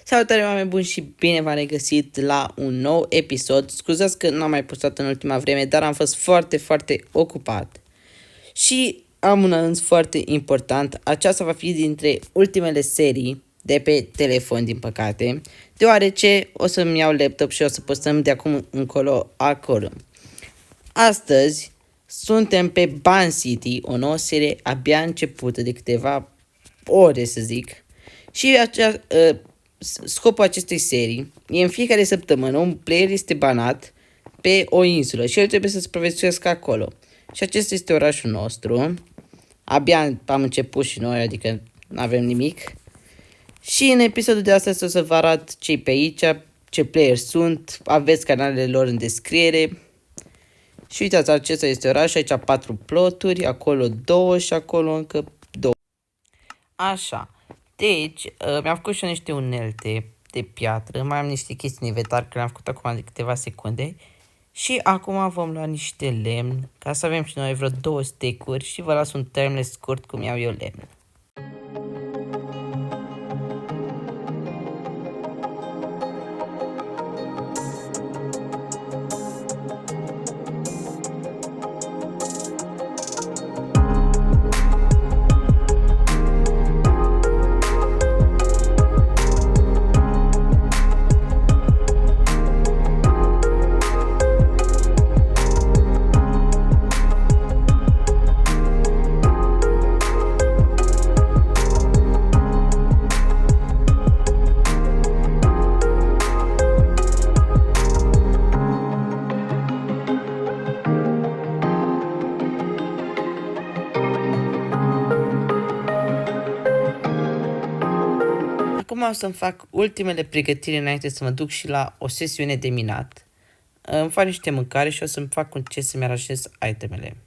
Salutare, oameni buni, și bine v-am regăsit la un nou episod. Scuzați că nu am mai postat în ultima vreme, dar am fost foarte ocupat. Și am un anunț foarte important. Aceasta va fi dintre ultimele serii de pe telefon, din păcate, deoarece o să-mi iau laptop și o să postăm de acum încolo acolo. Astăzi suntem pe Bun City, o nouă serie abia începută de câteva ore, să zic. Și scopul acestei serii e în fiecare săptămână un player este banat pe o insulă și el trebuie să supraviețuiască acolo. Și acesta este orașul nostru. Abia am început și noi, adică nu avem nimic. Și în episodul de astăzi o să vă arăt cei pe aici, ce player sunt, aveți canalele lor în descriere. Și uitați, acesta este orașul, aici 4 ploturi, acolo 2 și acolo încă 2. Așa. Deci, mi-am făcut și eu niște unelte de piatră, mai am niște chestii în inventar, că le-am făcut acum de câteva secunde. Și acum vom lua niște lemn, ca să avem și noi vreo 2 stecuri și vă las un timeless scurt cum iau eu lemn. Acum o să-mi fac ultimele pregătiri înainte să mă duc și la o sesiune de minat. Îmi fac niște mâncare și o să-mi fac un chest să-mi aranjez itemele.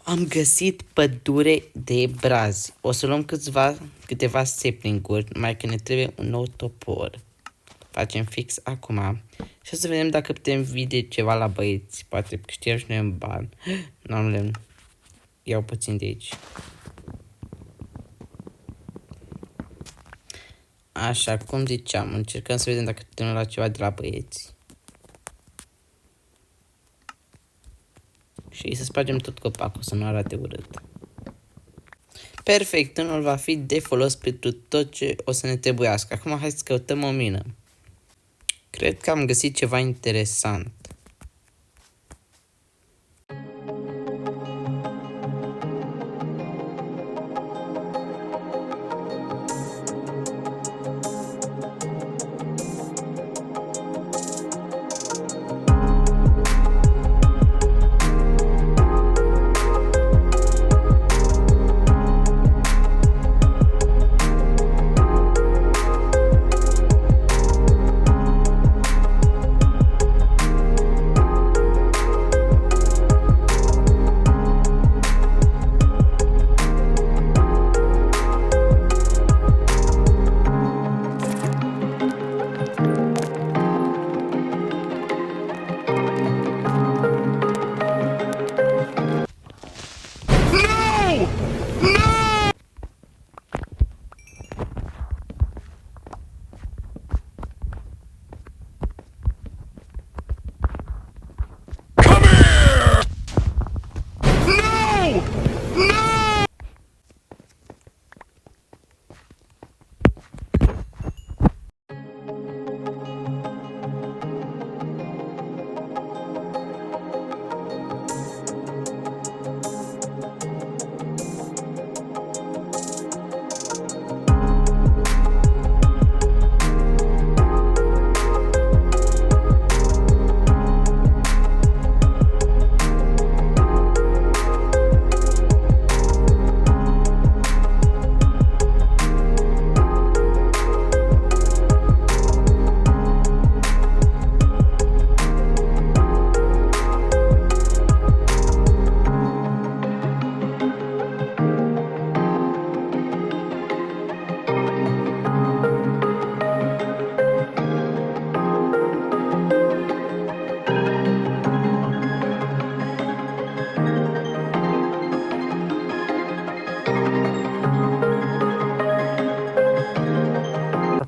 Am găsit pădure de brazi. O să luăm câteva sapling-uri, numai că ne trebuie un nou topor. Facem fix acum. Și o să vedem dacă putem vinde ceva la băieți. Poate câștigăm și noi în bani. Nu am lemn. Iau puțin de aici. Așa, cum ziceam, încercăm să vedem dacă putem lua ceva de la băieți. Și să spargem tot copacul, să nu arate urât. Perfect, unul va fi de folos pentru tot ce o să ne trebuiască. Acum hai să căutăm o mină. Cred că am găsit ceva interesant.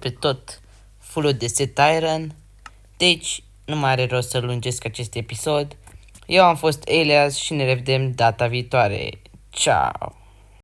pe tot full de set iron. Deci nu mai are rost să lungesc acest episod. Eu am fost Elias și ne revedem data viitoare. Ciao!